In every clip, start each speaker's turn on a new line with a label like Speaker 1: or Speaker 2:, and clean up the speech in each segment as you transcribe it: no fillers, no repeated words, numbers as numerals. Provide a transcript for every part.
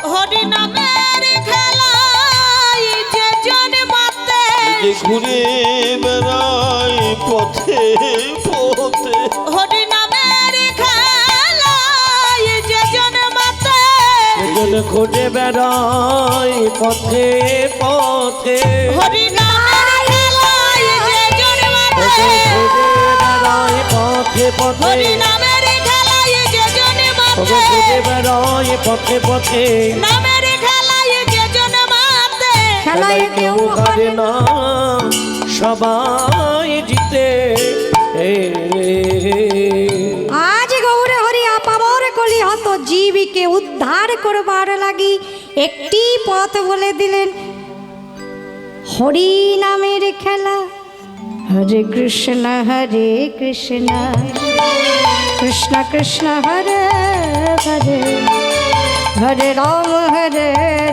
Speaker 1: হরি নামের খেলায় যে জন্মাতে
Speaker 2: যে ঘুরে বেড়াই পথে পথে
Speaker 1: হরি নামের খেলায় যে জন্মাতে
Speaker 3: জন ঘুরে বেড়াই পথে পথে
Speaker 1: হরি নামের খেলায় যে জন্মাতে
Speaker 3: পথে পথে
Speaker 1: হরি নামের খেলায় যে জন্মাতে
Speaker 3: ঘুরে বেড়াই পথে পথে
Speaker 1: নামের খেলায় যে জন্মাতে
Speaker 3: খেলায় কেউ হারে না সবাই জিতে
Speaker 4: আজ গৌরে হরি আপামর কলি হত জীবীকে উদ্ধার করবার লাগি একটি পথ বলে দিলেন হরি নামের খেলা হরে কৃষ্ণ কৃষ্ণ কৃষ্ণ হরে হরে হরে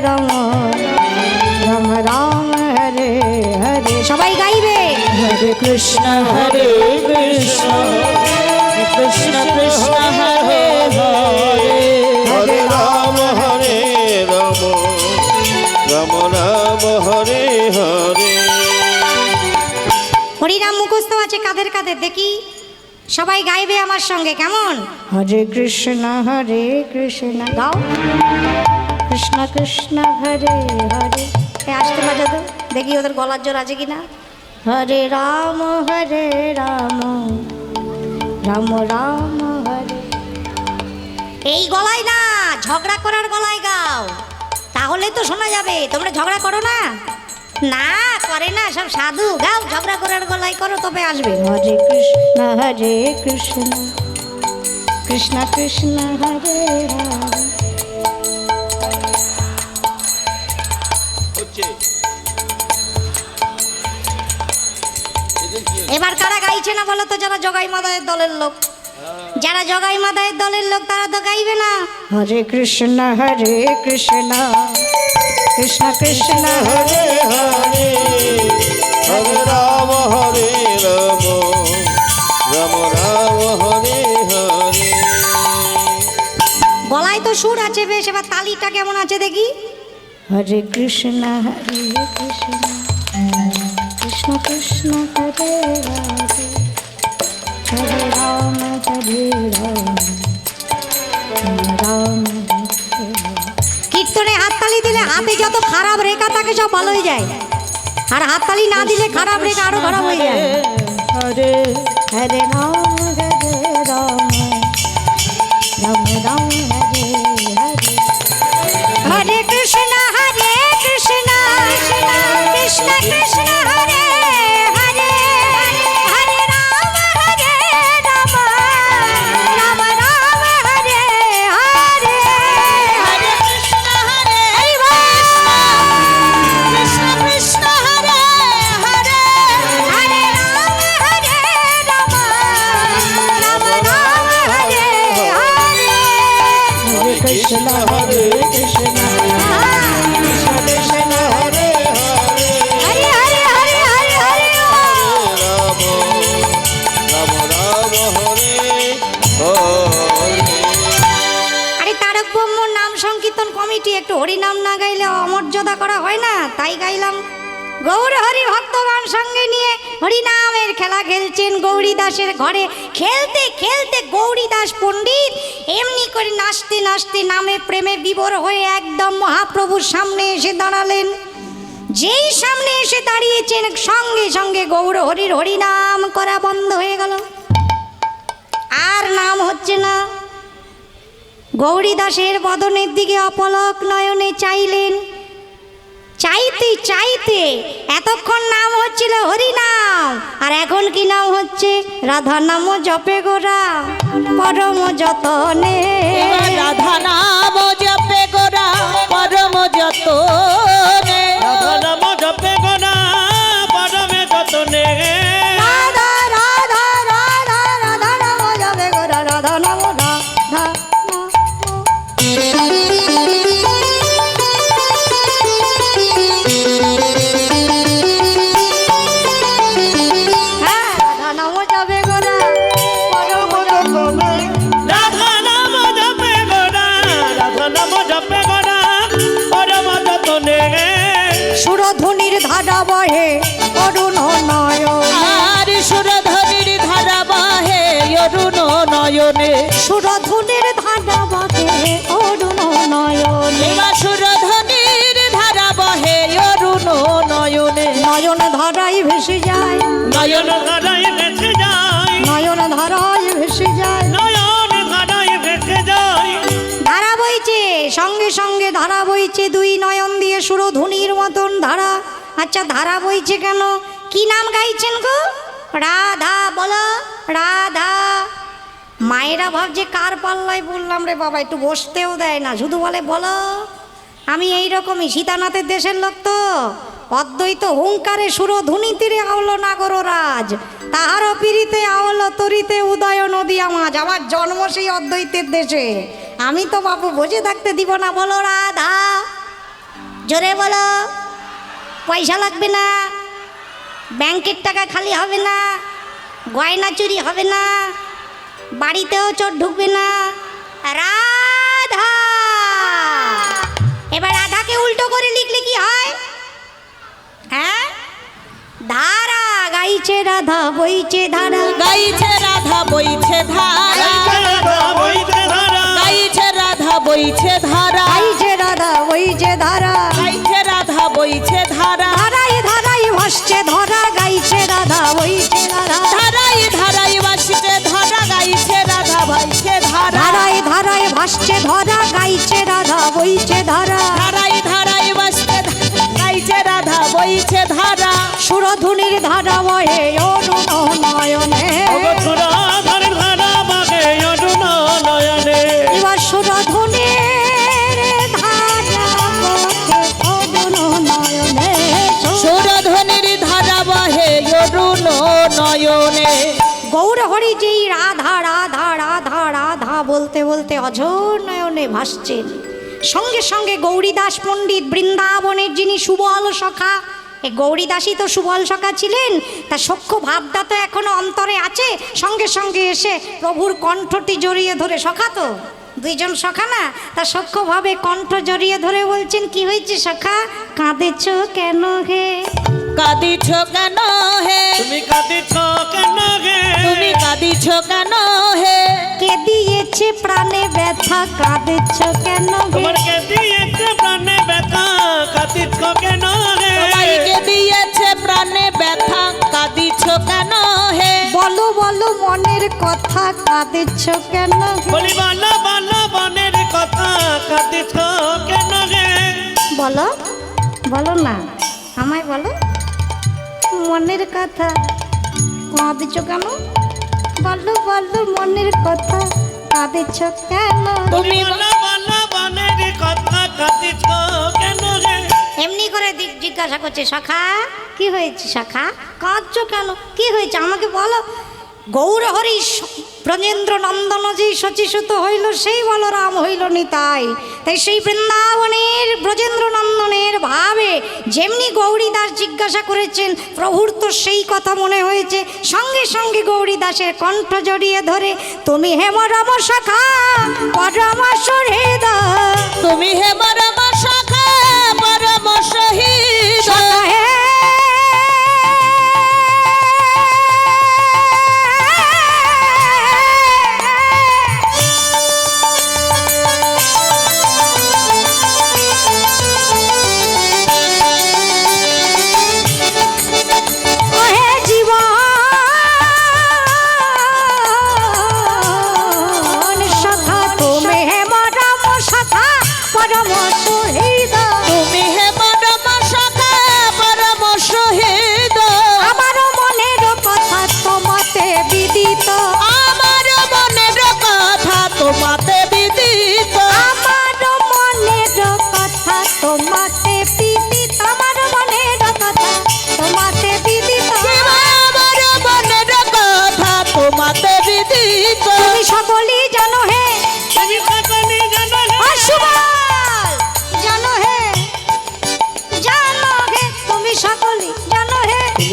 Speaker 4: রাম রাম রাম হরে হরে সবাই গাইবে
Speaker 1: হরে কৃষ্ণ কৃষ্ণ কৃষ্ণ কৃষ্ণ হরে হরে
Speaker 2: হরে রাম রাম রাম হরে হরে।
Speaker 4: হরিনাম মুখস্থ আছে কাদের কাদের দেখি সবাই গাইবে আমার সঙ্গে কেমন হরে কৃষ্ণ গাও কৃষ্ণ কৃষ্ণ হরে হরে আসতে বাজা তো দেখি ওদের গলার জোর আছে কিনা হরে রাম রাম রাম হরে এই গলায় না ঝগড়া করার গলায় গাও তাহলে তো শোনা যাবে তোমরা ঝগড়া করো না না করে না সব সাধু গাও ঝগড়া করার গলায় করো তবে আসবে হরে কৃষ্ণ কৃষ্ণ কৃষ্ণ হরে হরে এবার কারা গাইছে না বলো তো যারা জগাই মাদায়ের দলের লোক যারা জগাই মাদায়ের দলের লোক তারা তো গাইবে না হরে কৃষ্ণ কৃষ্ণ কৃষ্ণ
Speaker 2: হরে হরে হরে রাম রাম রাম হরে হরে।
Speaker 4: গলায় তো সুর আছে বেশ এবার তালিটা কেমন আছে দেখি হরে কৃষ্ণ কৃষ্ণ কৃষ্ণ হরে হরে হরে রাম রাম কীর্তনে হাততালি দিলে হাতে যত খারাপ রেখা থাকে সব ভালো হয়ে যায় আর হাততালি না দিলে খারাপ রেখা আরো খারাপ হয়ে যায় হরে হরে রাম রাম রাম হরে হরে হরে কৃষ্ণ কৃষ্ণ কৃষ্ণ কৃষ্ণ হরে হরে হরে রাম রাম রাম রাম হরে হরে
Speaker 1: হরে কৃষ্ণ কৃষ্ণ কৃষ্ণ হরে হরে
Speaker 4: হরে রাম রাম রাম রাম হরে হরে
Speaker 2: হরে কৃষ্ণ হরে কৃষ্ণ কৃষ্ণ কৃষ্ণ হরে হরে
Speaker 4: হরে হরে হরে হরে হরে
Speaker 2: রাম রাম রাম হরে হরে।
Speaker 4: আরে তারক ব্রহ্মর নাম সংকীর্তন কমিটি একটু হরিনাম না গাইলে অমর্যাদা করা হয় না তাই গাইলাম গৌর হরি ভক্তগণ সঙ্গে নিয়ে হরিনামের খেলা খেলছেন গৌরী দাসের ঘরে খেলতে খেলতে গৌরী দাস পণ্ডিত এমনি করে নাচতে নাচতে নামে প্রেমে বিভোর হয়ে একদম মহাপ্রভুর সামনে এসে দাঁড়ালেন যেই সামনে এসে দাঁড়িয়েছেন সঙ্গে সঙ্গে গৌর হরির হরিনাম করা বন্ধ হয়ে গেল আর নাম হচ্ছে না গৌরী দাসের বদনের দিকে অপলক নয়নে চাইলেন চাইতে চাইতে এতক্ষণ নাম হচ্ছিল হরিনাম আর এখন কি নাম হচ্ছে রাধা নাম জপে গোরা পরম যতনে
Speaker 1: রাধা নাম জপে গোরা পরম যতনে
Speaker 3: রাধা নাম জপে গোনা পরমে যতনে
Speaker 4: রাধা রাধা রাধা রাধা নাম জপে গোরা রাধা নাম রাধা রাধা নাম জপে গোরা পরম যতনে
Speaker 3: রাধা নাম জপে গোনা রাধা নাম
Speaker 4: ধারা বহে অরুণ নয়ন
Speaker 1: আর সুরধনির ধারা বাহে অরুণ নয়নে
Speaker 4: সুরধুনির ধারা বহে অরুণ নয়ন
Speaker 1: এবার সুরধনির ধারা বহে অরুণ নয়নে
Speaker 4: নয়ন ধারাই ভেসে যায়
Speaker 3: নয়ন ধারায় ভেসে যায়,
Speaker 4: নয়ন ধারাই ভেসে যায়
Speaker 3: নয়ন ধারায় ভেসে যায়।
Speaker 4: ধারা বইছে সঙ্গে সঙ্গে ধারা বইছে দুই নয়ন দিয়ে সুরধুনির মতন ধারা। আচ্ছা ধারা বইছে কেন? কি নাম গাইছেন গো? রাধা। বলো রাধা। মায়েরা ভাবছে কার পাল্লায় বললাম রে বাবা, একটু বসতেও দেয় না, শুধু বলে বলো। আমি এই রকমই সীতানাথের দেশের লোক তো। অদ্বৈত হুঙ্কারে সুরধুনি তীরে আওল নাগররাজ, তাহার পিড়িতে আওল তরিতে উদয় নদীয়া মাঝ। আমার জন্ম সেই অদ্বৈতের দেশে, আমি তো বাবু বসে থাকতে দিব না। বলো রাধা, জোরে বলো। পয়সা লাগবে না, ব্যাংকের টাকা খালি হবে না, গয়না চুরি হবে না, বাড়িতেও চোর ঢুকবে না। রাধা। এবার রাধাকে উল্টো করে লিখলে কি হয়? হ্যাঁ, ধারা গাইছে রাধা বইছে ধারা
Speaker 1: গাইছে রাধা বইছে ধারা
Speaker 3: রাধা বইছে ধারা,
Speaker 1: গাইছে রাধা বইছে ধারা
Speaker 4: গাইছে রাধা বইছে ধারা
Speaker 1: গাইছে রাধা বইছে ধারা
Speaker 4: ধারাই ধারাই ভাসছে ধরা গাইছে রাধা বইছে ধারা
Speaker 1: ধারাই ধারাই বাসছে ধরা গাইছে রাধা বইছে ধারা
Speaker 4: ধারাই ধারাই ভাসছে ধরা গাইছে রাধা বইছে ধারা
Speaker 1: ধারাই ধারাই বাসছে গাইছে রাধা বইছে ধারা
Speaker 4: সুরধুনির ধারা বহে অরুণ নয়নে
Speaker 3: সুরাধারের ধারা বাগে অরুণ নয়নে।
Speaker 4: এবার সুরধুনির ধারা বহে অরুণ নয়নে
Speaker 1: সুরধনির ধারা বহে অরুণ নয়নে
Speaker 4: গৌর হরি যেই রাধা রাধা রাধা রাধা বলতে বলতে অঝোর নয়নে ভাসছেন। সঙ্গে সঙ্গে গৌরীদাস পণ্ডিত বৃন্দাবনের যিনি সুবল সখা, এই গৌরীদাসই তো সুবল সখা ছিলেন, তা সখ্য ভাবটা তো এখনো অন্তরে আছে। সঙ্গে সঙ্গে এসে প্রভুর কণ্ঠটি জড়িয়ে ধরে, সখা তো দুইজন সখা না, তা সখ্যভাবে কণ্ঠ জড়িয়ে ধরে বলছেন, কি হয়েছে সখা, কাঁদেছ কেন হে?
Speaker 1: কাঁদিছ কেন হে
Speaker 3: তুমি কাঁদিছ কেন গে?
Speaker 1: তুমি কাঁদিছ কেন হে
Speaker 4: কে দিয়েছে প্রাণে ব্যথা, কাঁদেছ কেন হে?
Speaker 3: তোমার কে দিয়েছে প্রাণে ব্যথা, কাঁদিছ কেন গে?
Speaker 1: তোমাকে দিয়েছে প্রাণে ব্যথা কাঁদিছ কেন হে
Speaker 4: বলো বলো মনের কথা, কাঁদেছ কেন হে?
Speaker 3: বলি বালা বালা বনের কথা, কাঁদিছ কেন গে?
Speaker 4: বলো বলো না, আমায় বলো মনের কথা, কাঁদেছ কেন? বলো বলো মনের কথা, কাঁদেছ কেন?
Speaker 1: তুমি
Speaker 3: বালা বালা বনের কথা, কাঁদিছ কেন গে?
Speaker 4: এমনি করে জিজ্ঞাসা করছে, সখা কি হয়েছে সখা, কাঁদছ কেন, কি হয়েছে আমাকে বলো। গৌর হরি ব্রজেন্দ্র নন্দন যেই শচীসুত হইল, সেই বলরাম হইল নিতাই। তাই সেই বৃন্দাবনের ব্রজেন্দ্র নন্দনের ভাবে যেমনি গৌরীদাস জিজ্ঞাসা করেছেন, প্রভুর তো সেই কথা মনে হয়েছে। সঙ্গে সঙ্গে গৌরীদাসের কণ্ঠ জড়িয়ে ধরে, তুমি হেমরম সখা পরমশ হৃদয়,
Speaker 1: তুমি হে পরম সখা পরম শহীদ
Speaker 4: সখা হে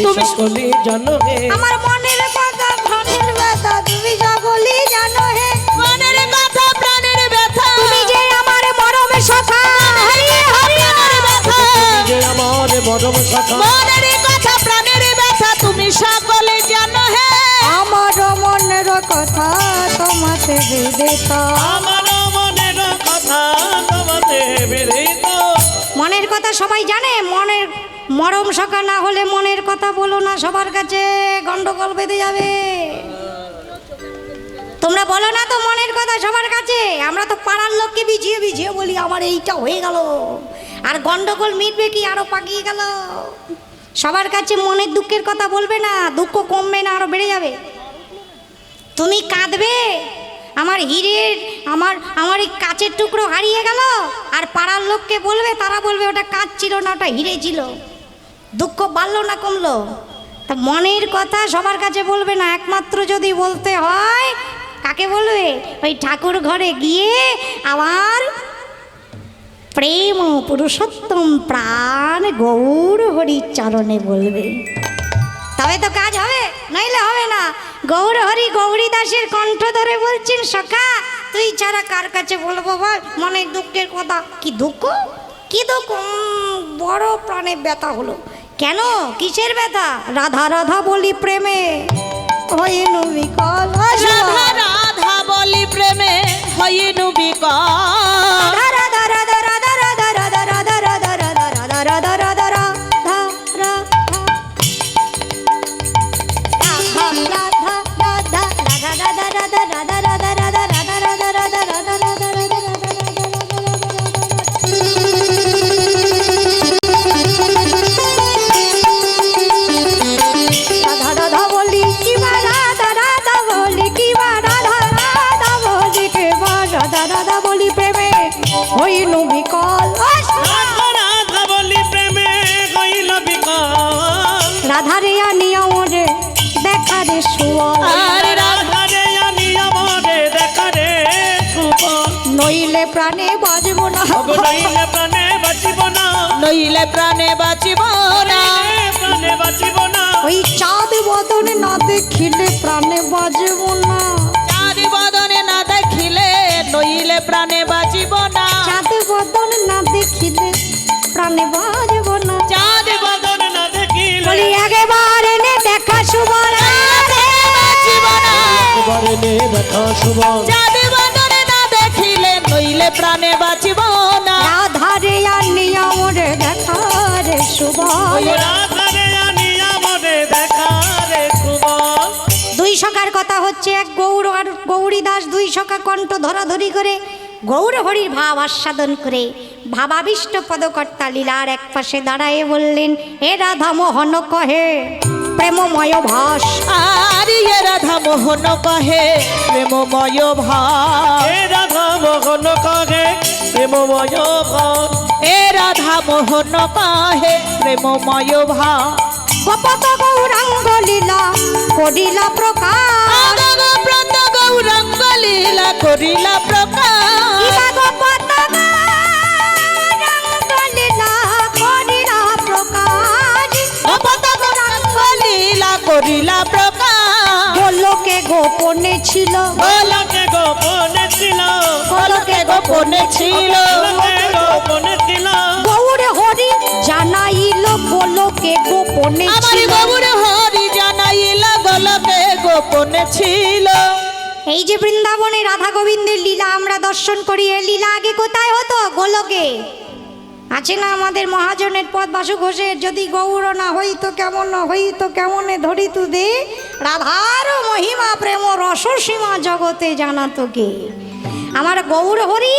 Speaker 2: তুমি সকলে জানো হে,
Speaker 4: আমার মনের কথা প্রাণের ব্যথা, তুমি সকলেই জানো হে,
Speaker 1: মনের কথা প্রাণের ব্যথা
Speaker 4: তুমি যে আমার মরমের সখা, হরি হরি
Speaker 2: যে আমার মরম সখা,
Speaker 1: মনের
Speaker 4: কথা তোমাতে বিদিত।
Speaker 3: আমার মনের কথা তোমাতে বিদিত।
Speaker 4: মনের কথা সবাই জানে, মনের মরম সখা না হলে মনের কথা বলো না, সবার কাছে গন্ডগোল বেঁধে যাবে। তোমরা বলো না তো মনের কথা সবার কাছে, আমরা তো পাড়ার লোককে বিছিয়ে বিছিয়ে বলি আমার এইটা হয়ে গেল, আর গন্ডগোল মিটবে কি, আরো পাকিয়ে গেল। সবার কাছে মনের দুঃখের কথা বলবে না, দুঃখ কমবে না, আরো বেড়ে যাবে। তুমি কাঁদবে আমার হিরের আমার এই কাচের টুকরো হারিয়ে গেল, আর পাড়ার লোককে বলবে, তারা বলবে ওটা কাঁচ ছিল না, ওটা হিরে ছিল। দুঃখ বাড়লো না কমলো? তা মনের কথা সবার কাছে বলবে না, একমাত্র যদি বলতে হয় কাকে বলবে? ওই ঠাকুর ঘরে গিয়ে আমার প্রেম পুরুষোত্তম প্রাণ গৌর হরির চরণে বলবে, তবে তো কাজ হবে, নইলে হবে না। গৌর হরি গৌরী দাসের কণ্ঠ ধরে বলছেন, সখা তুই ছাড়া কার কাছে বলবো বল মনের দুঃখের কথা। কি দুঃখ, কি দুঃখ? বড় প্রাণে ব্যথা হলো। কেন, কিসের ব্যথা? রাধা রাধা বলি প্রেমে হইনু বিকল।
Speaker 1: রাধা রাধা বলি প্রেমে হইনু বিকল।
Speaker 4: রাধা রাধা রাধা রাধা রাধা রাধা রাধা রাধা রাধা রাধা রাধা রাধা হইনু বিকল।
Speaker 3: রাধা রাধা বলি প্রেমে হইল বিকল।
Speaker 4: রাধা রে আনিয়া ওরে দেখা রে সুবল।
Speaker 1: আর
Speaker 3: রাধা রে আনিয়া মোরে দেখা রে সুবল।
Speaker 4: নইলে প্রাণে বাজব না,
Speaker 3: ওগো নইলে প্রাণে বাঁচিব না,
Speaker 1: নইলে প্রাণে বাঁচিব না।
Speaker 3: নইলে প্রাণে বাঁচিব না।
Speaker 4: ওই চাঁদ বদন না দেখিলে প্রাণে বাজব না।
Speaker 1: চাঁদ বদনে না দেখিলে নইলে প্রাণে বাঁচিব না।
Speaker 4: চাঁদ বদন না দেখিলে প্রাণে বাজব না।
Speaker 1: চাঁদ
Speaker 3: বদন না দেখিলে
Speaker 4: বলি একেবারে এনে দেখা সুবল রে
Speaker 1: বাঁচিব না।
Speaker 2: এবারে নে দেখা সুবল।
Speaker 1: চাঁদ বদনে না দেখিলে নইলে প্রাণে বাঁচিব না।
Speaker 4: রাধা রে আনিয়া ওরে দেখা রে সুবল।
Speaker 3: রাধা রে আনিয়া মোরে দেখা রে সুবল।
Speaker 4: দুই সখার কথা হচ্ছে, এক গৌর আর গৌরী দাস, দুই সখা কণ্ঠ ধরাধরি করে গৌর হরির ভাব আস্বাদন করে ভাবাবিষ্ট পদকর্তা লীলার এক পাশে দাঁড়ায়ে বললেন, হে রাধা মোহন কহে প্রেমময় ভাস।
Speaker 1: আর ইয়ে রাধা মোহন কহে প্রেমময় ভাব।
Speaker 3: এ রাধা মোহন কহে প্রেমময় ভাব।
Speaker 1: এ রাধা মোহন কহে প্রেমময় ভাব।
Speaker 4: গোপত গৌরাঙ্গ লীলা করিলা প্রকাশ।
Speaker 1: আগাগ প্রান্ত গৌরাঙ্গ লীলা করিলা প্রকাশ।
Speaker 4: ইবা গোপত গৌরাঙ্গ লীলা করিলা প্রকাশ।
Speaker 1: গোপত গৌরাঙ্গ লীলা করিলা প্রকাশ।
Speaker 4: গোলকে গোপনে ছিল,
Speaker 3: গোলকে গোপনে ছিল,
Speaker 1: গোলকে গোপনে ছিল।
Speaker 3: গোলকে গোপনে ছিল।
Speaker 4: গৌর হরি জানাইল গোলকে গোপনে
Speaker 1: আমার
Speaker 4: ছিল।
Speaker 1: গৌর হরি জানাইলা গোলকে গোপনে ছিল।
Speaker 4: এই যে বৃন্দাবনে রাধা গোবিন্দের লীলা আমরা দর্শন করি, এই লীলা আগে কোথায় হতো? গোলকে। আছে না আমাদের মহাজনের পদ বাসু ঘোষের, যদি গৌর না হইতো কেমন হইতো কেমনে ধরিতু দে রাধার মহিমা প্রেম রসসীমা জগতে জানাতো কে। আমার গৌর হরি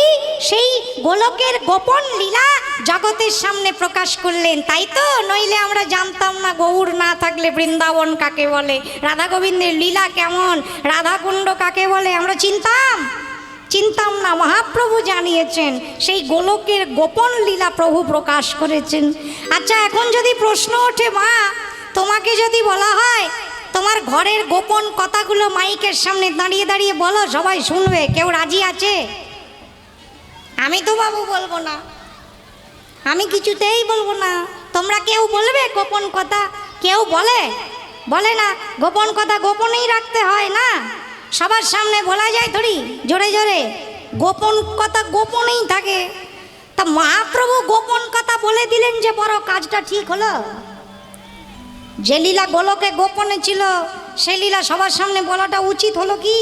Speaker 4: সেই গোলকের গোপন লীলা জগতের সামনে প্রকাশ করলেন, তাই তো? নইলে আমরা জানতাম না গৌর না থাকলে বৃন্দাবন কাকে বলে, রাধা গোবিন্দের লীলা কেমন, রাধাকুণ্ড কাকে বলে আমরা চিনতাম না। মহাপ্রভু জানিয়েছেন, সেই গোলকের গোপন লীলা প্রভু প্রকাশ করেছেন। আচ্ছা, এখন যদি প্রশ্ন ওঠে, মা তোমাকে যদি বলা হয় তোমার ঘরের গোপন কথাগুলো মাইকের সামনে দাঁড়িয়ে দাঁড়িয়ে বলো, সবাই শুনবে, কেউ রাজি আছে? আমি তো বাবু বলবো না, আমি কিছুতেই বলবো না। তোমরা কেউ বলবে গোপন কথা? কেউ বলে না। গোপন কথা গোপনেই রাখতে হয় না, সবার সামনে বলা যায় থরি জোরে জোরে? গোপন কথা গোপনেই থাকে। তা মহাপ্রভু গোপন কথা বলে দিলেন যে বড় কাজটা ঠিক হলো। যে লীলা গোলকে গোপনে ছিল সেই লীলা সবার সামনে বলাটা উচিত হলো কি?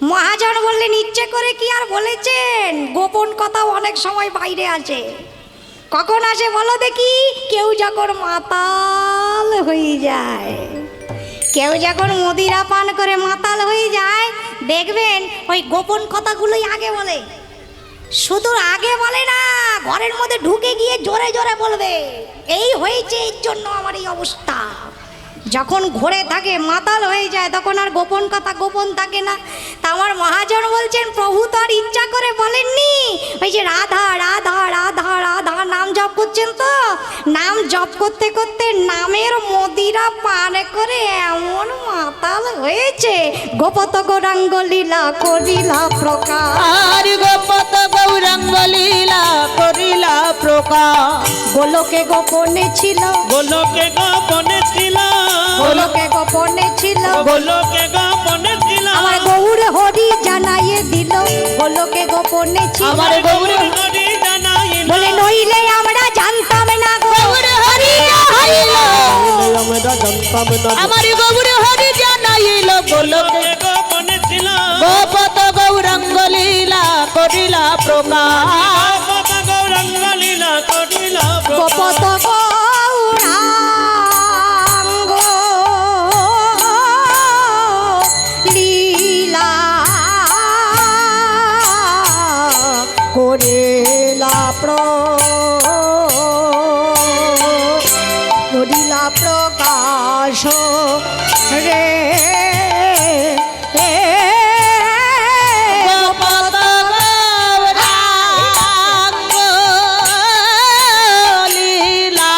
Speaker 4: মহাজন বললেন ইচ্ছে করে কি আর বলেছেন, গোপন কথা অনেক সময় বাইরে আছে। কখন আসে বলো দেখি? কেউ যখন মাতাল হয়ে যায়, কেউ যখন মদিরা পান করে মাতাল হয়ে যায়, দেখবেন ওই গোপন কথাগুলোই আগে বলে। শুধু আগে বলে না, ঘরের মধ্যে ঢুকে গিয়ে জোরে জোরে বলবে, এই হয়েছে, এর জন্য আমার এই অবস্থা। যখন ঘোরে থাকে, মাতাল হয়ে যায়, তখন আর গোপন কথা গোপন থাকে না। তা আমার মহাজন বলছেন, প্রভু তো আর ইচ্ছা করে বলেননি, ওই যে রাধা রাধা রাধা রাধা নাম জপ করছেন, তো নাম জপ করতে করতে নামের মদিরা পান করে এমন মাতাল হয়েছে, গোপত গৌরাঙ্গ লীলা করিলা প্রকাশ।
Speaker 1: আর গোপত গৌরাঙ্গ লীলা করিলা প্রকাশ।
Speaker 4: গোলকে গোপনে ছিল,
Speaker 3: গোলকে গোপনে ছিল,
Speaker 4: গোলকে গোপনে ছিল,
Speaker 3: গোলকে গোপনে ছিল,
Speaker 4: আমার গৌর হরি জানাইয়ে দিল, গোলকে গোপনে ছিল,
Speaker 1: আমার গৌর
Speaker 3: হরি জানাইল,
Speaker 4: বলে নইলে আমরা জানতাম না গৌর হরি হইল।
Speaker 2: আমরা জানতাম না
Speaker 1: আমার গৌর হরি জানাইল, গোলকে
Speaker 3: গোলকে গোপনে ছিল,
Speaker 1: গোপত গৌরাঙ্গ লীলা করিলা প্রকাশ।
Speaker 3: গোপত গৌরাঙ্গ লীলা করিল
Speaker 4: গোপত গৌরাঙ্গ লীলা করিলা করিলা প্রকাশ রে
Speaker 1: গোপত গৌরাঙ্গ লীলা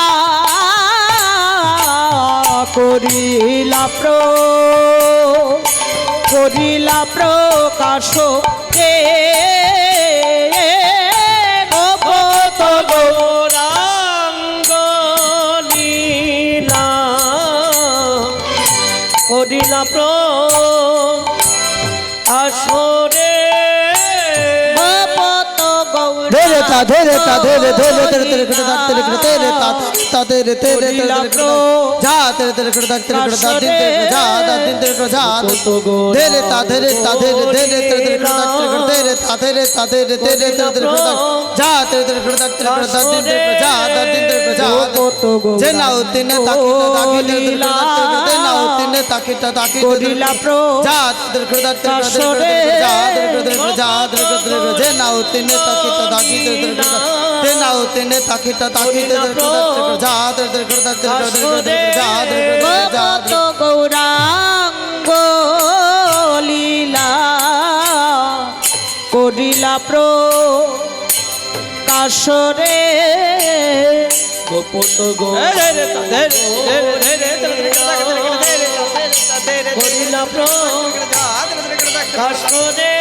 Speaker 1: করিলা প্রকাশ কে গোপত
Speaker 3: গৌরাঙ্গ লীলা করিল আসরে
Speaker 1: গোপত
Speaker 2: ধীরে তা ধীরে তা ধীরে ধীরে
Speaker 1: গৌরাঙ্গ
Speaker 2: ধীরে ধীরে ধীরে ধীরে ধীরে ধীরে তা তা ধীরে ধীরে ধীরে ধীরে যা ধীরে ধীরে ধীরে ধীরে ধীরে ধীরে ধীরে যা দা দিন ধীরে যা ধীরে তা ধীরে তা ধীরে ধীরে ধীরে ধীরে ধীরে তা ধীরে তা ধীরে ধীরে ধীরে ধীরে যা ধীরে ধীরে ধীরে ধীরে দিন ধীরে যা দা দিন ধীরে যা যে না উতিনে তাকিটা তাকি ধীরে যে না উতিনে তাকিটা তাকি
Speaker 1: করিলা
Speaker 2: যা ধীরে ধীরে ধীরে যা ধীরে ধীরে যা ধীরে ধীরে যে না উতিনে তাকিটা তাকি ধীরে যে না উতিনে তাকিটা তাকি ধীরে যা ধীরে ধীরে যা ধীরে যা
Speaker 1: গোপত গৌরাঙ্গ লীলা করিলা প্রকাশ রে
Speaker 3: গোপত করিল আসরে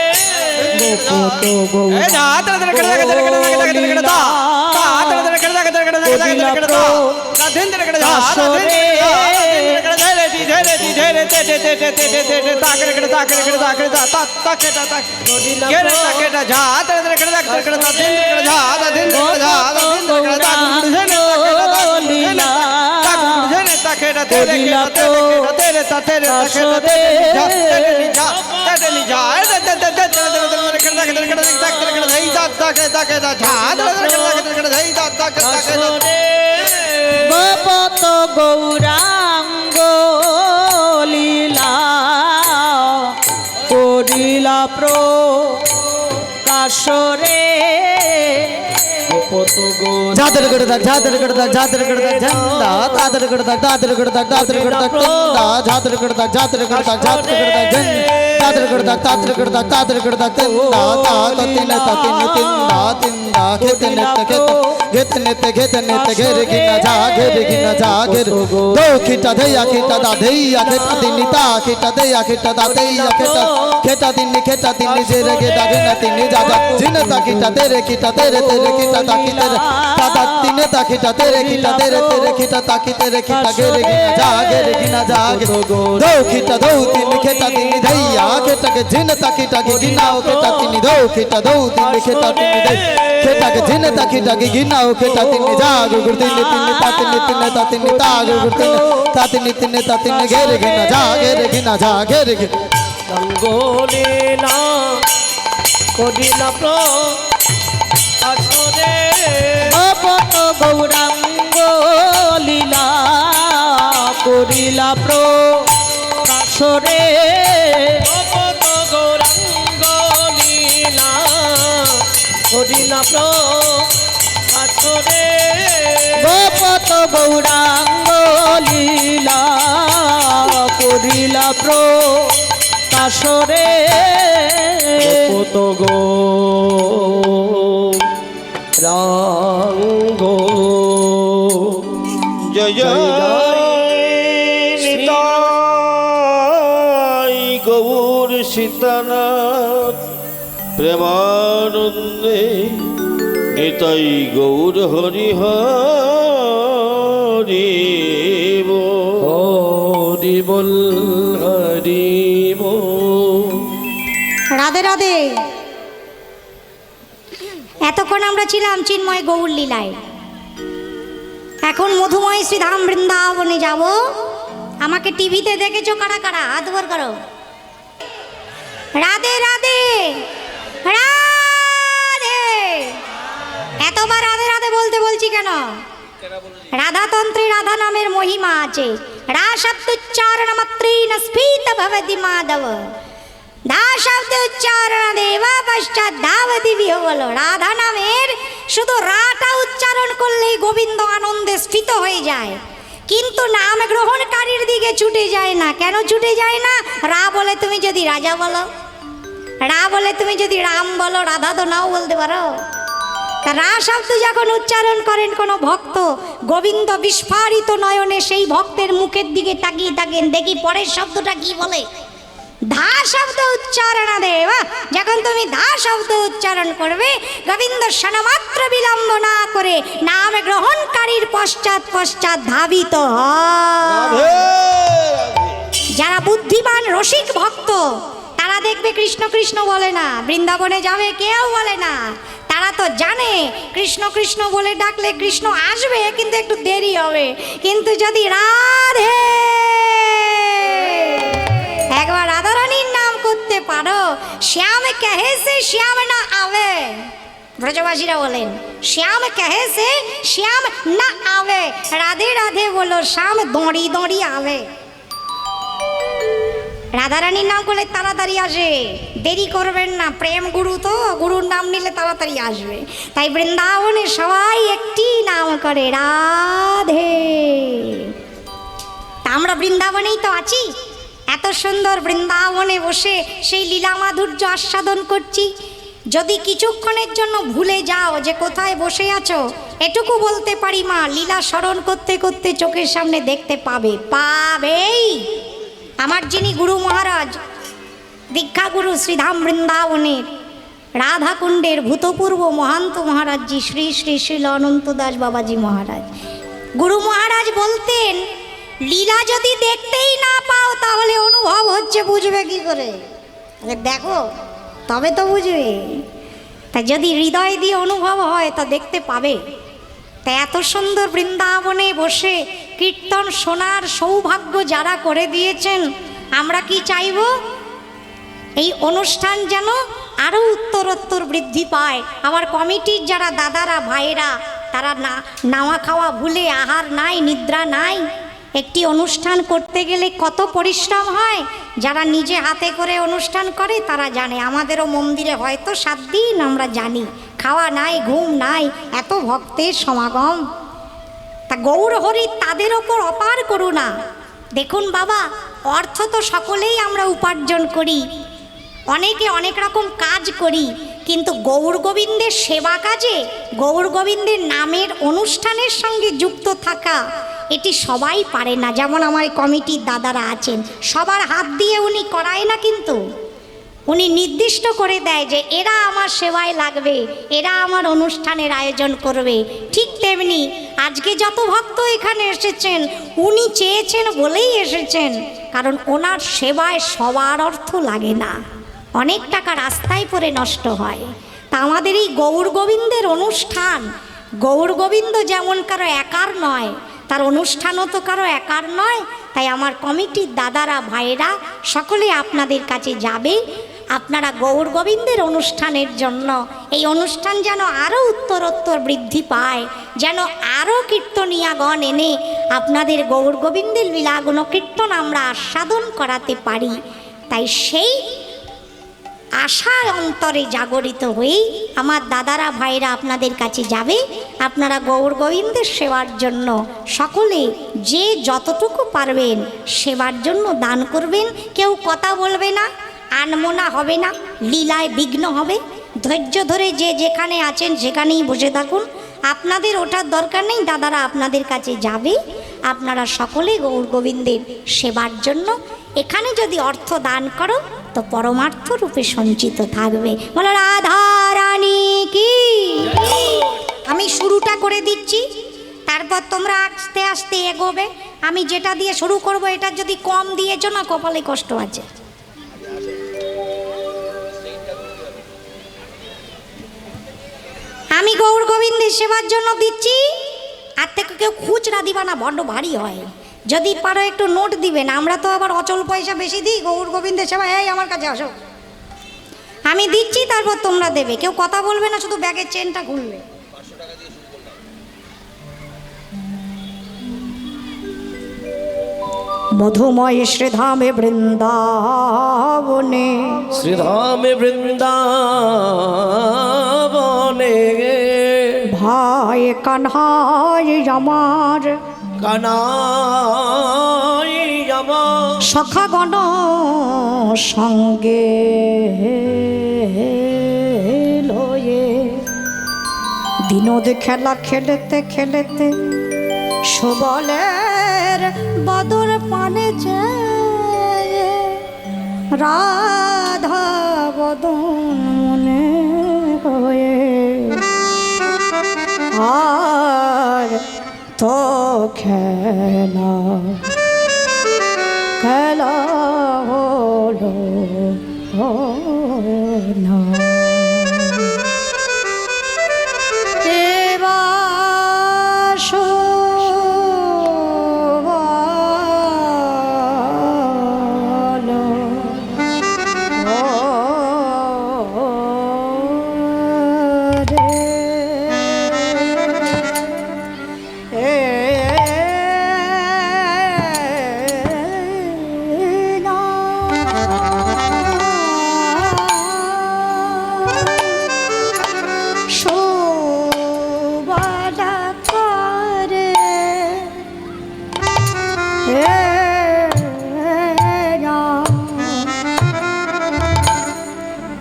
Speaker 1: গোপত গৌরাঙ্গ লীলা করিলা প্রকাশ রে
Speaker 3: গোপত
Speaker 2: जादर करता जादर करता जादर करता झंडा तादर करता दादर करता दादर करता टंडा जादर करता जादर करता जादर करता झंडा तादर करता तादर करता तादर करता टंडा ता तिन तिंदा तिंदा खेतने ते घेतने ते घेर गिना जा घेर दो खिटा दया खिटा दा दया खिटा दिनिता खिटा दया खिटा दा दया खिटा दिन जेरे गे दागिना तिन जा जिनता खिटा तेरे खिटा तेरे खिटा ताकि तेरे दादा तिन ताखिटा तेरे खिटा ताकि तेरे खिटा घेरे गिना जा दो खिटा दो तीन खिटा तीन धैया खिटा के जिन ताखिटा के गिनाओ खिटा तीन दो खिटा दो तीन खिटा तीन धैया खेटाके जिने ताकी टाके गिनाओ खेटातिने जागो गुर्तिने तिने तातिने तिने तातिने तागो गुर्तिने तातिने तिने तातिने घेरे गिना जा घेरे गिना जा घेरे गिना
Speaker 3: রঙ্গলীলা করিলা আসরে
Speaker 1: গোপন গৌরাঙ্গ লীলা করিলা প্রকাশরে
Speaker 3: গোপন গৌরাঙ্গ লীলা করিলা আসরে
Speaker 1: গোপত গৌরাঙ্গ লীলা করিলা প্রকাশরে
Speaker 3: কত গো রাঙ্গ
Speaker 5: জয় জয় নিতাই গৌর সীতানাথ প্রেমানন্দে নিতাই গৌর হরি হরি
Speaker 3: হরি বল হরি বল।
Speaker 4: রাধে রাধে। এতক্ষণ আমরা ছিলাম চিন্ময় গৌর লীলায়, এখন মধুময় শ্রীধাম বৃন্দাবনে যাব। আমাকে টিভিতে দেখেছো কারা কারা? হাত বার করো। রাধে রাধে রাধে। এতবার রাধে রাধে বলতে বলছি কেন? রাধাতন্ত্রে রাধা নামের মহিমা আছে। রা শব্দ উচ্চারণ মাত্রেণ স্ফীত ভবতি মাধব, দা শব্দ উচ্চারণ দেবা পশ্চাৎ ধাবতি বিহবল। রাধা নামের শুধু রাটা উচ্চারণ করলেই গোবিন্দ আনন্দে স্ফীত হয়ে যায়, কিন্তু নাম গ্রহণকারীর দিকে ছুটে যায় না। কেন ছুটে যায় না? রা বলে তুমি যদি রাজা বলো, রা বলে তুমি যদি রাম বলো, রাধা তো নাও বলতে পারো। তা রা শব্দ যখন উচ্চারণ করেন কোনো ভক্ত, গোবিন্দ বিস্ফারিত নয়নে সেই ভক্তের মুখের দিকে তাকিয়ে থাকেন। দেখি পরের শব্দটা কি বলে। ধা শব্দ উচ্চারণ দেবা, যখন তুমি ধা শব্দ উচ্চারণ করবে, গোবিন্দ ক্ষণমাত্র বিলম্ব না করে নাম গ্রহণকারীর পশ্চাৎ পশ্চাৎ ধাবিত হয়। যারা বুদ্ধিমান রসিক ভক্ত তারা দেখবে কৃষ্ণ কৃষ্ণ বলে না, বৃন্দাবনে যাবে কেউ বলে না। তারা তো জানে কৃষ্ণ কৃষ্ণ বলে ডাকলে কৃষ্ণ আসবে, কিন্তু একটু দেরি হবে। কিন্তু যদি রাধে একবার রাধারানীর নাম করতে পারো, শ্যাম কহে সে শ্যাম না আবে। ব্রজবাসীরা বলেন শ্যাম কহে সে শ্যাম না আবে, রাধে রাধে বলো শ্যাম দৌড়ি দৌড়ি আবে। রাধারানীর নাম করলে তাড়াতাড়ি আসে, দেরি করবেন না। প্রেম গুরু তো, গুরুর নাম নিলে তাড়াতাড়ি আসবে। তাই বৃন্দাবনে সবাই একটি নাম করে, রাধে। তা আমরা বৃন্দাবনেই তো আছি, এত সুন্দর বৃন্দাবনে বসে সেই লীলা মাধুর্য আস্বাদন করছি। যদি কিছুক্ষণের জন্য ভুলে যাও যে কোথায় বসে আছো, এটুকু বলতে পারি মা লীলা স্মরণ করতে করতে চোখের সামনে দেখতে পাবে, পাবেই। আমার যিনি গুরু মহারাজ, দীক্ষা গুরু শ্রীধাম বৃন্দাবনের রাধাকুণ্ডের ভূতপূর্ব মহান্ত মহারাজজি শ্রী শ্রী শ্রী অনন্ত দাস বাবাজি মহারাজ, গুরু মহারাজ বলতেন লীলা যদি দেখতেই না পাও তাহলে অনুভব হচ্ছে, বুঝবে কি করে? দেখো তবে তো বুঝবে। তা যদি হৃদয় দিয়ে অনুভব হয় তা দেখতে পাবে। তা এত সুন্দর বৃন্দাবনে বসে কীর্তন শোনার সৌভাগ্য যারা করে দিয়েছেন, আমরা কি চাইব? এই অনুষ্ঠান যেন আরও উত্তরোত্তর বৃদ্ধি পায়। আমার কমিটির যারা দাদারা ভাইয়েরা, তারা নাওয়া খাওয়া ভুলে, আহার নাই নিদ্রা নাই, একটি অনুষ্ঠান করতে গেলে কত পরিশ্রম হয়। যারা নিজে হাতে করে অনুষ্ঠান করে তারা জানে। আমাদেরও মন্দিরে হয়তো 7 দিন আমরা জানি, খাওয়া নাই ঘুম নাই, এত ভক্তের সমাগম। তা গৌর হরি তাদের ওপর অপার করুণা। দেখুন বাবা, অর্থ তো সকলেই আমরা উপার্জন করি, অনেকে অনেক রকম কাজ করি, কিন্তু গৌর গোবিন্দের সেবা কাজে, গৌর গোবিন্দের নামের অনুষ্ঠানের সঙ্গে যুক্ত থাকা, এটি সবাই পারে না। যেমন আমার কমিটির দাদারা আছেন, সবার হাত দিয়ে উনি করায় না, কিন্তু উনি নির্দিষ্ট করে দেয় যে এরা আমার সেবায় লাগবে, এরা আমার অনুষ্ঠানের আয়োজন করবে। ঠিক তেমনি আজকে যত ভক্ত এখানে এসেছেন, উনি চেয়েছেন বলেই এসেছেন, কারণ ওনার সেবায় সবার অর্থ লাগে না, অনেক টাকা রাস্তায় পড়ে নষ্ট হয়। তা তা আমাদের এই গৌর গোবিন্দের অনুষ্ঠান, গৌর গোবিন্দ যেমন কারো একার নয়, তার অনুষ্ঠানও তো কারো একার নয়। তাই আমার কমিটির দাদারা ভাইয়েরা সকলে আপনাদের কাছে যাবে। আপনারা গৌর গোবিন্দের অনুষ্ঠানের জন্য এই অনুষ্ঠান যেন আরও উত্তরোত্তর বৃদ্ধি পায়, যেন আরও কীর্তনিয়াগণ এনে আপনাদের গৌর গোবিন্দের লীলাগুণ কীর্তন আমরা আস্বাদন করাতে পারি। তাই সেই আশার অন্তরে জাগরিত হয়েই আমার দাদারা ভাইরা আপনাদের কাছে যাবে। আপনারা গৌর গোবিন্দের সেবার জন্য সকলে যে যতটুকু পারবেন সেবার জন্য দান করবেন। কেউ কথা বলবে না, আনমনা হবে না, লীলায় বিঘ্ন হবে। ধৈর্য ধরে যে যেখানে আছেন সেখানেই বসে থাকুন, আপনাদের ওঠার দরকার নেই। দাদারা আপনাদের কাছে যাবে, আপনারা সকলে গৌর গোবিন্দের সেবার জন্য এখানে যদি অর্থ দান করো তো পরমার্থ রূপে সঞ্চিত থাকবে। বলো রাধা রানী কি। আমি শুরুটা করে দিচ্ছি, তারপর তোমরা আস্তে আস্তে এগোবে। আমি যেটা দিয়ে শুরু করব এটা যদি কম দিয়েছো না কপালে কষ্ট আছে। আমি গৌর গোবিন্দের সেবার জন্য দিচ্ছি, আর থেকে কেউ খুচরা দিবা না, বড্ড ভারী হয়। যদি পারো একটু নোট দিবেন, আমরা তো আবার অচল পয়সা বেশি দিই গৌর গোবিন্দের সেবা। এই আমার কাছে আসো, আমি দিচ্ছি, তারপর তোমরা দেবে। কেউ কথা বলবে না, শুধু ব্যাগের চেনটা খুলবে। মধুময় শ্রীধামে বৃন্দাবনে,
Speaker 3: শ্রীধামে বৃন্দাবনে
Speaker 4: ভাই কানহাই আমার,
Speaker 3: কানাই আমার
Speaker 4: সখাগণ সঙ্গে লয়ে বিনোদ খেলা খেলেতে খেলেতে সুবলের বদর পানে যায় রাধা বদন মনে হয়ে আর তো খেলা খেলা হলো না।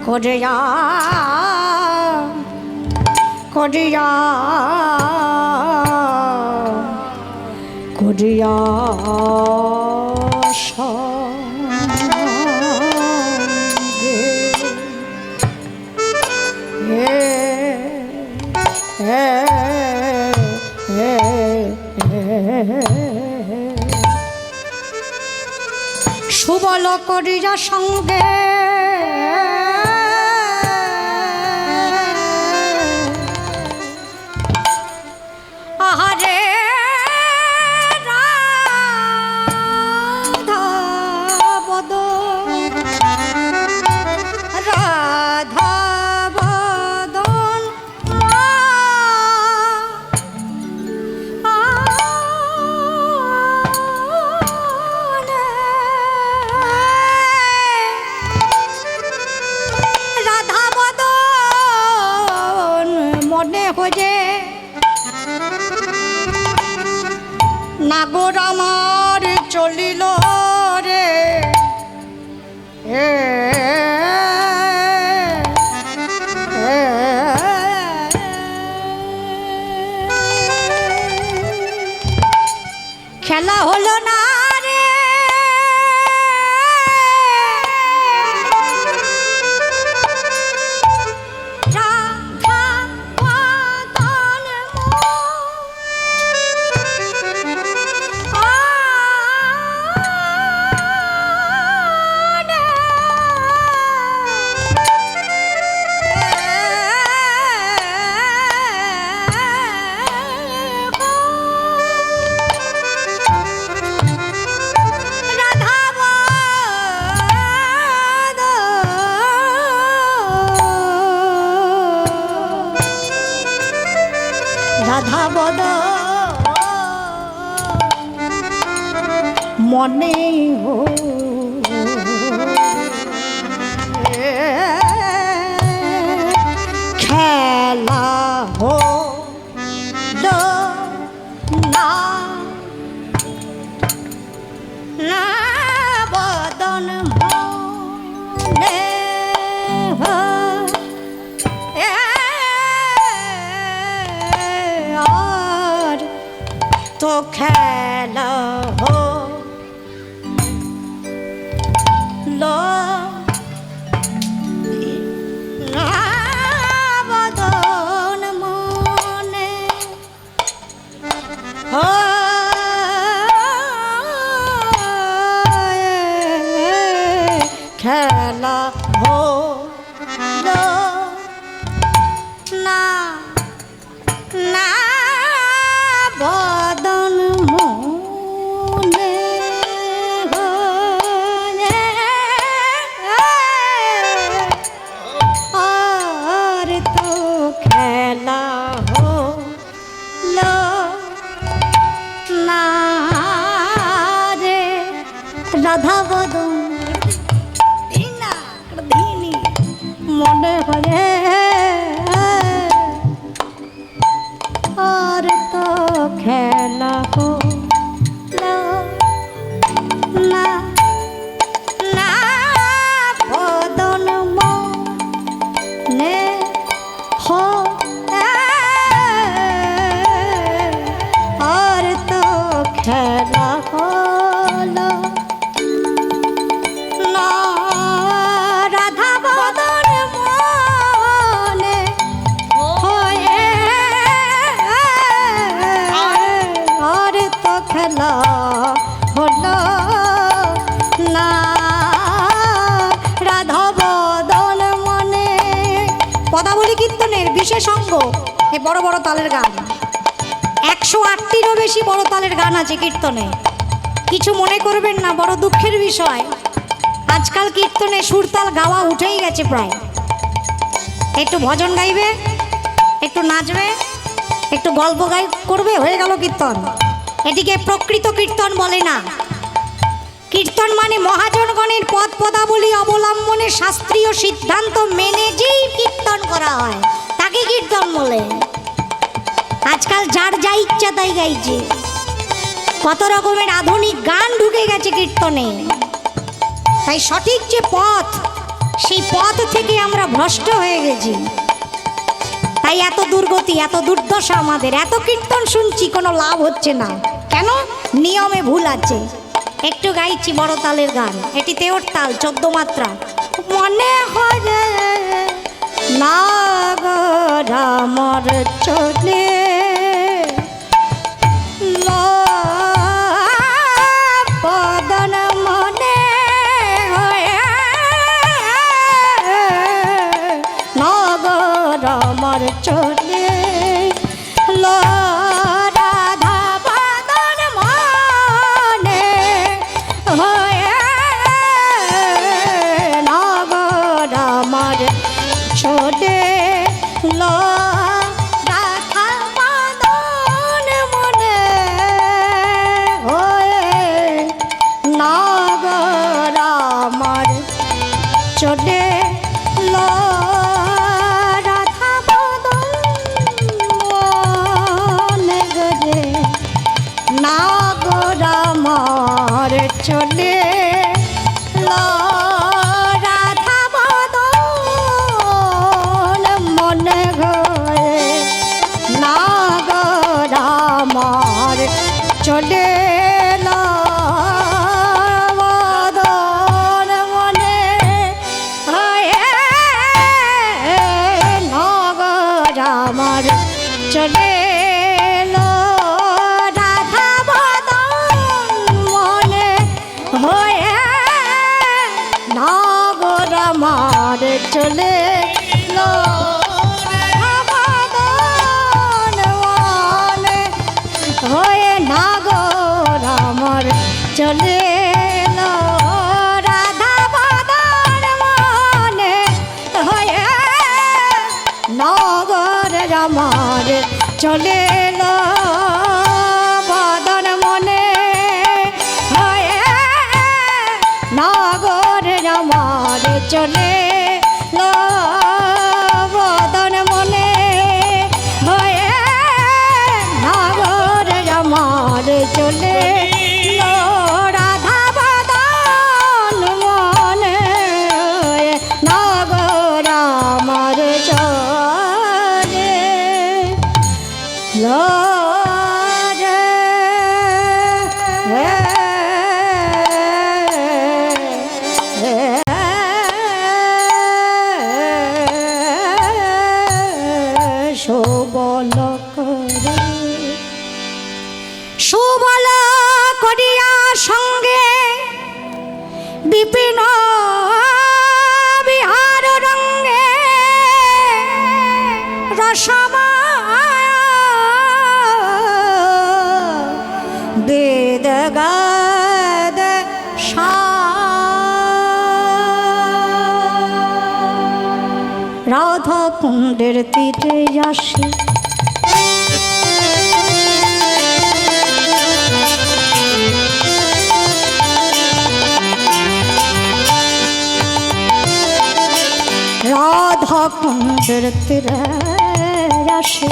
Speaker 4: করিয়া করিয়া করিয়া সঙ্গে সুবল করিয়া সঙ্গে আহারে রাধা বদন রাধা বদন রাধা বদন মনে হয়ে নাগর আমার চলিল রে খেলা হলো না রে রাধা বদন রাধা বদ মনে খেলা হো না না বদন মনে আর তো খেলা হো লো না বদন মনে খেলা হো না না বদন মনে আর তো খেলা হো না রে রাধা বদন মনে হয় আর তো খেলা হলো না না বদন মনে আর তো খেলা হলো না রাধা বদন মনে হয়ে আর তো খেলা হলো না রাধা বদন মনে। পদাবলী কীর্তনের বিশেষ অঙ্গ এই বড় বড় তালের গান। 108টিরও বেশি বড় তালের গান আছে কীর্তনে। কিছু মনে করবেন না, বড় দুঃখের বিষয় আজকাল কীর্তনে সুরতাল গাওয়া উঠেই গেছে প্রায়। একটু ভজন গাইবে, একটু নাচবে, একটু গল্প গাই করবে, হয়ে গেল কীর্তন। এটিকে প্রকৃত কীর্তন বলে না। কীর্তন মানে মহাজনগণের পদ পদাবলী অবলম্বনে শাস্ত্রীয় সিদ্ধান্ত মেনে যেই কীর্তন করা হয় তাকে কীর্তন বলে। আজকাল যার যা ইচ্ছা তাই গাইছে। কত রকমের আধুনিক গান ঢুকে গেছে কীর্তনে। তাই সঠিক যে পথ, সেই পথ থেকে আমরা ভ্রষ্ট হয়ে গেছি। তাই এত দুর্গতি, এত দুর্দশা আমাদের। এত কীর্তন শুনছি, কোনো লাভ হচ্ছে না। কেন? নিয়মে ভুল আছে। একটু গাইছি বড় তালের গান, এটি তেওর তাল, 14 মাত্রা। মনে হয় না গো রামর চলে বদন মনে নগর আমার চলে রাধা বদন মনে নগর আমার চলে রাধা বদন মনে নগর আমার চলে রাধা বদন মনে গরে নগর আমার চলে রাধা বদন মনে গরে নগর আমার চলে বদন মনে নগর আমার চলে রাধা বদন মনে হয়ে নগর আমার চলে হয়ে নগর আমার চলে রাধা বদন মনে হয়ে নগর আমার চলে এলো বদন মনে হয়ে নগর আমার চলে এলো বদন মনে হয়ে নগর আমার চলে এলো রাধা বদন মনে হয়ে নগর আমার চলে লরে সুবল করিয়া সঙ্গে বিপিন বিহার রঙ্গে রসমা বেদ গাদ রাধা কুণ্ডের তীরে আসি রাধা কুণ্ডের তীরে আসি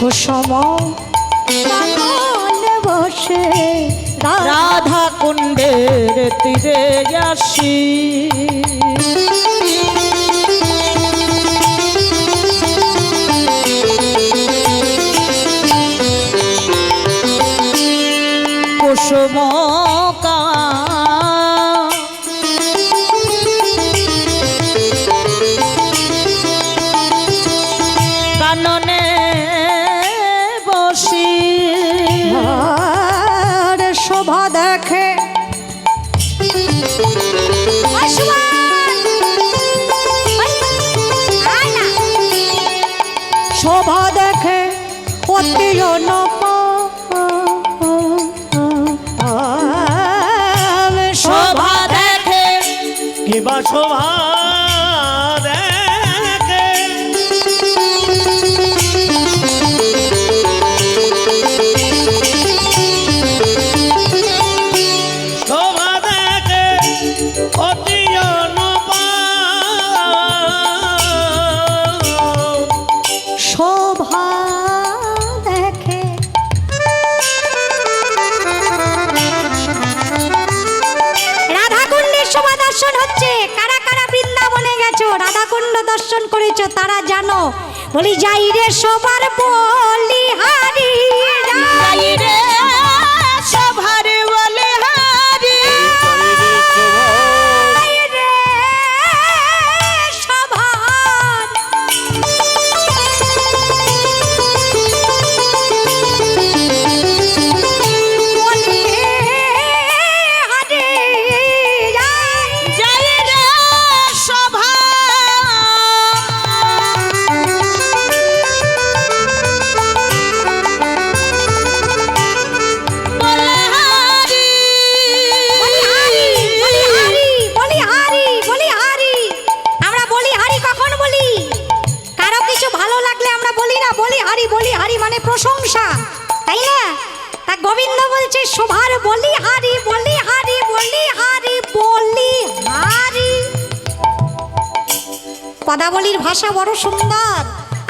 Speaker 4: কুসুম কাননে বসে
Speaker 1: রাধা কুণ্ডের তীরে আসি কুসুম কাননে বসি
Speaker 4: আর শোভা দেখে শোভা দেখে অতি
Speaker 1: শোভা দেখে
Speaker 3: কিবা শোভা দেখে শোভা দেখে অতি
Speaker 4: শোভা দেখে রাধাকুণ্ডের শোভা দর্শন হচ্ছে। কারা কারা বৃন্দাবনে গেছো, রাধাকুণ্ড দর্শন করেছো তারা জানো। বলি যাই রে সবার বলি হারি
Speaker 1: যাই রে সভার বলে হারি
Speaker 4: যাই রে সবার বলি হারি
Speaker 1: যাই রে সভা বলে হারি
Speaker 4: আমরা বলি হারি কখন বলি? কারো কিছু ভালো লাগলে আমরা বলি না বলি হারি মানে প্রশংসা, তাই না? তা গোবিন্দ বলছে শোভার বলি হারি পদাবলীর ভাষা বড় সুন্দর।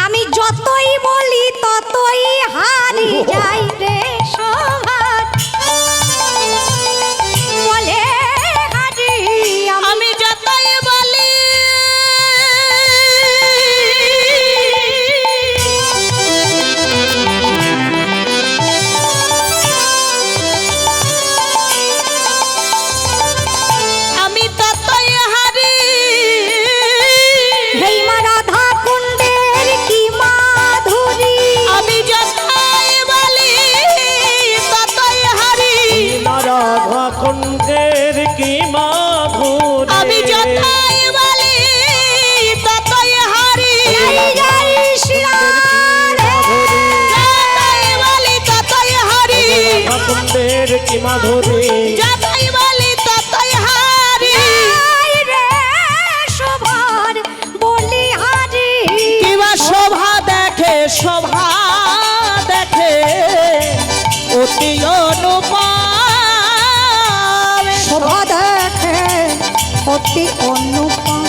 Speaker 4: আমি যতই বলি ততই হারি যাই রে শোভার বলে হারি
Speaker 1: আমি যতই বলি আমি ততই হারি
Speaker 4: হেই মা রাধা কুণ্ডের কি মাধুরী
Speaker 1: আমি যতই বলি ততই হারি
Speaker 3: রাধা কুণ্ডের কি মাধুরী
Speaker 1: আমি যতই বলি ততই হারি
Speaker 4: জয় শ্রীরাম
Speaker 1: যতই বলি ততই হারি
Speaker 3: রাধা কুণ্ডের কি মাধুরী
Speaker 1: যতই
Speaker 4: অতি অনুপম,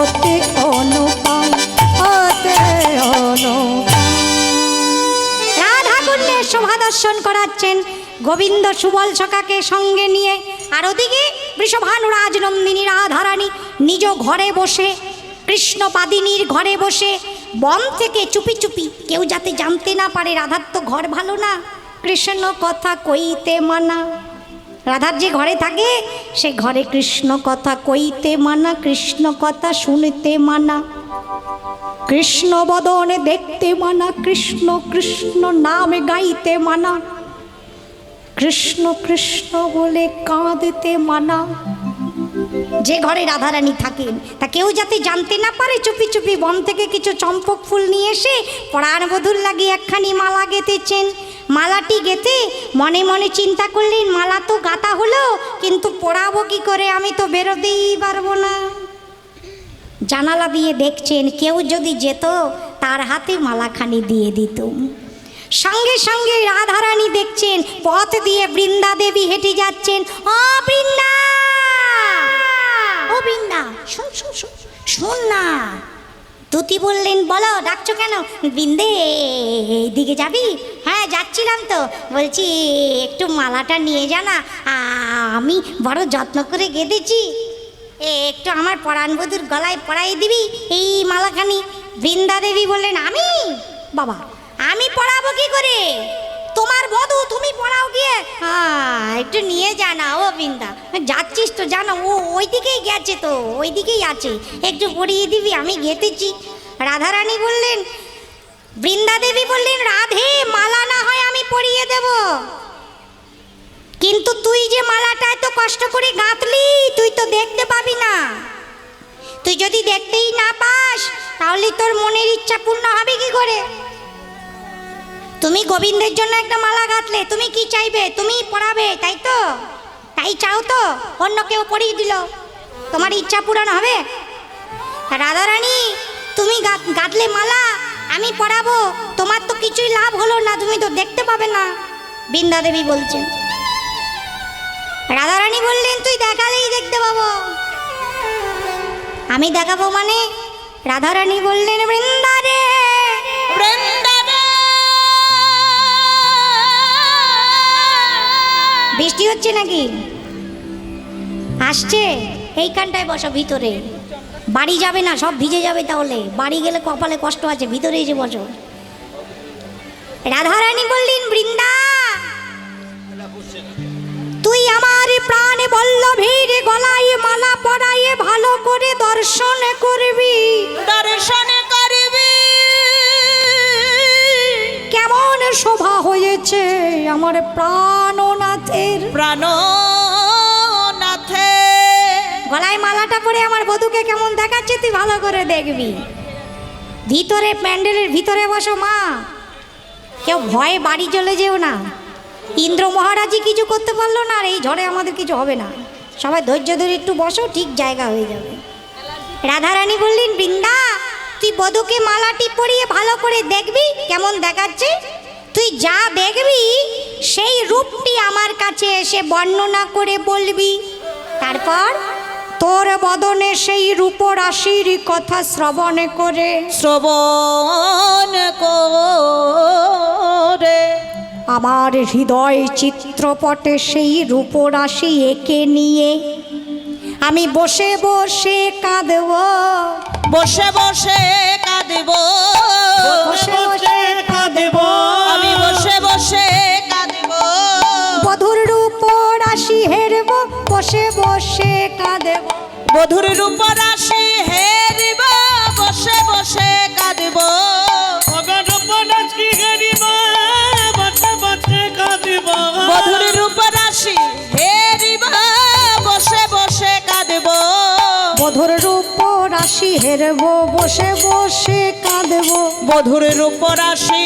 Speaker 4: অতি অনুপম, অতি অনুপম। রাধা কুণ্ডের শোভা দর্শন করাচ্ছেন গোবিন্দ সুবল সখাকে সঙ্গে নিয়ে, আর ওদিকে বৃষভানু রাজনন্দিনী রাধারানী নিজ ঘরে বসে, কৃষ্ণপাদিনীর ঘরে বসে বন থেকে চুপি চুপি, কেউ যাতে জানতে না পারে, রাধার তো ঘর ভালো না, কৃষ্ণ কথা কইতে মানা। রাধার যে ঘরে থাকে সে ঘরে কৃষ্ণ কথা কইতে মানা, কৃষ্ণ কথা শুনতে মানা, কৃষ্ণ বদনে দেখতে মানা, কৃষ্ণ কৃষ্ণ নামে গাইতে মানা, কৃষ্ণ কৃষ্ণ বলে কাঁদতে মানা। যে ঘরে রাধারানী থাকেন তা কেউ যাতে জানতে না পারে, চুপি চুপি বন থেকে কিছু চম্পক ফুল নিয়ে এসে প্রাণবধূর লাগে একখানি মালা গেঁথেছেন। মালাটি গেঁথে মনে মনে চিন্তা করলেন, মালা তো গাঁথা হলো, কিন্তু পরাবো কি করে, আমি তো বেরোতেই পারবো না। জানালা দিয়ে দেখছেন, কেউ যদি যেত তার হাতে মালাখানি দিয়ে দিত। সঙ্গে সঙ্গে রাধারানী দেখছেন পথ দিয়ে বৃন্দা দেবী হেঁটে যাচ্ছেন। ও বৃন্দা, ও বৃন্দা, শোন শোন শোন শোন না। তুতি বললেন, বলো ডাকছো কেন? বৃন্দে এইদিকে যাবি? হ্যাঁ যাচ্ছিলাম তো, বলছি একটু মালাটা নিয়ে যা না, আমি বড় যত্ন করে গেঁথেছি, একটু আমার পরাণবধূর গলায় পরাই দিবি এই মালাখানি। বৃন্দা দেবী বললেন, আমি? বাবা, আমি পড়াবো কি করে? তোমার বধূ, তুমি পড়াও গিয়ে। একটু নিয়ে যা না। ও বৃন্দা, যাচ্ছিস তো জানো, ও ওই দিকেই গেছে, তো ওই দিকেই আছে, একটু পড়িয়ে দিবি, আমি গেঁথেছি। রাধারানী বললেন, বৃন্দা দেবী বললেন, রাধে, মালা না হয় আমি পরিয়ে দেব, কিন্তু তুই যে মালাটা এত কষ্ট করে গাঁথলি, তুই তো দেখতে পাবি না। তুই যদি দেখতেই না পাস তাহলে তোর মনের ইচ্ছা পূর্ণ হবে কি করে? তুমি গোবিন্দের জন্য একটা মালা গাঁথলে, তুমি কি চাইবে? তুমি পড়াবে, তাই তো? তাই চাও তো? অন্য কেউ পরিয়ে দিল, তোমার ইচ্ছা পূরণ হবে? রাধারানী, তুমি গাঁথলে মালা, আমি পড়াবো, তোমার তো কিছুই লাভ হলো না, তুমি তো দেখতে পাবে না। বৃন্দা দেবী বলছেন। রাধারানী বললেন, তুই দেখালেই দেখতে পাবো। আমি দেখাবো মানে? রাধারানী বললেন, বৃন্দা রে,
Speaker 1: বৃন্দা রে।
Speaker 4: বৃষ্টি হচ্ছে নাকি? আসছে? এইখানটায় বসো, ভিতরে। বাড়ি যাবে না, সব ভিজে যাবে, তাহলে বাড়ি গেলে কপালে কষ্ট আছে, ভিতরে এসে বসো। রাধারানী বললেন, বৃন্দা, তুই আমার প্রাণে বল্লভীর গলায় মালা পরাইয়ে ভালো করে দর্শন করবি,
Speaker 1: দর্শন করবি।
Speaker 4: কেমন শোভা হয়েছে আমার প্রাণনাথের।
Speaker 1: প্রাণনাথে
Speaker 4: গলায় মালাটা পরে আমার বধূকে কেমন দেখাচ্ছে তুই ভালো করে দেখবি। ভিতরে, প্যান্ডেলের ভিতরে বসো মা, কেউ ভয়ে বাড়ি চলে যেও না। ইন্দ্র মহারাজই কিছু করতে পারলো না, আর এই ঝড়ে আমাদের কিছু হবে না। সবাই ধৈর্য ধরে একটু বসো, ঠিক জায়গা হয়ে যাবে। রাধারানী বললেন, বৃন্দা, তুই বধূকে মালাটি পরিয়ে ভালো করে দেখবি কেমন দেখাচ্ছে। তুই যা দেখবি সেই রূপটি আমার কাছে এসে বর্ণনা করে বলবি, তারপর তোর বদনে সেই রূপরাশির কথা শ্রবণ করে আমার হৃদয় চিত্রপটে সেই রূপরাশি এঁকে নিয়ে আমি বসে বসে কাঁদব,
Speaker 1: বসে বসে কাঁদব,
Speaker 4: বসে বসে
Speaker 3: কাঁদব,
Speaker 1: আমি বসে বসে কাঁদব।
Speaker 4: বধুর রূপরাশি হেরব, বসে বসে কাঁদব,
Speaker 1: বধুর রূপরাশি হেরিব, বসে বসে কাঁদব। বধুর রূপরাশি হেরিব, বসে বসে কাঁদব।
Speaker 4: বধুর রূপরাশি হেরব, বসে বসে কাঁদব।
Speaker 1: বধুর রূপরাশি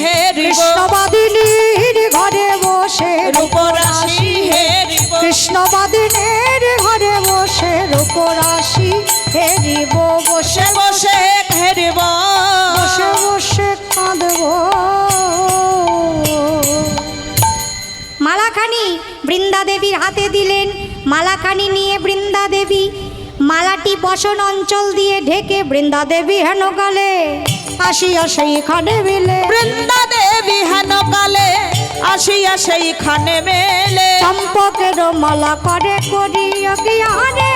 Speaker 1: হেরিব,
Speaker 4: কৃষ্ণবাদিনীর ঘরে বসে
Speaker 1: রূপরাশি হেরিব,
Speaker 4: কৃষ্ণবাদিনীর ঘরে বসে রূপরাশি হেরিব, বসে
Speaker 1: বসে হেরিব,
Speaker 4: বসে বসে কাঁদব। মালাখানি বৃন্দা দেবীর হাতে দিলেন। মালাখানি নিয়ে বৃন্দা দেবী মালাটি বসন অঞ্চল দিয়ে ঢেকে বৃন্দা দেবী হেন কালে আসিয়া সেইখানে মিলে
Speaker 1: বৃন্দা দেবী হেন কালে আসিয়া সেইখানে মেলে
Speaker 4: চম্পকের মালা করে করিয়া গিয়া রে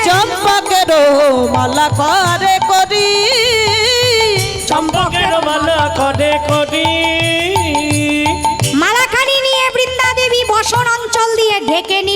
Speaker 1: চম্পকেরও মালা করে করি
Speaker 3: চম্পকের মালা করে করি
Speaker 4: মালাখানি নিয়ে বৃন্দা দেবী বসন অঞ্চল দিয়ে ঢেকে নিল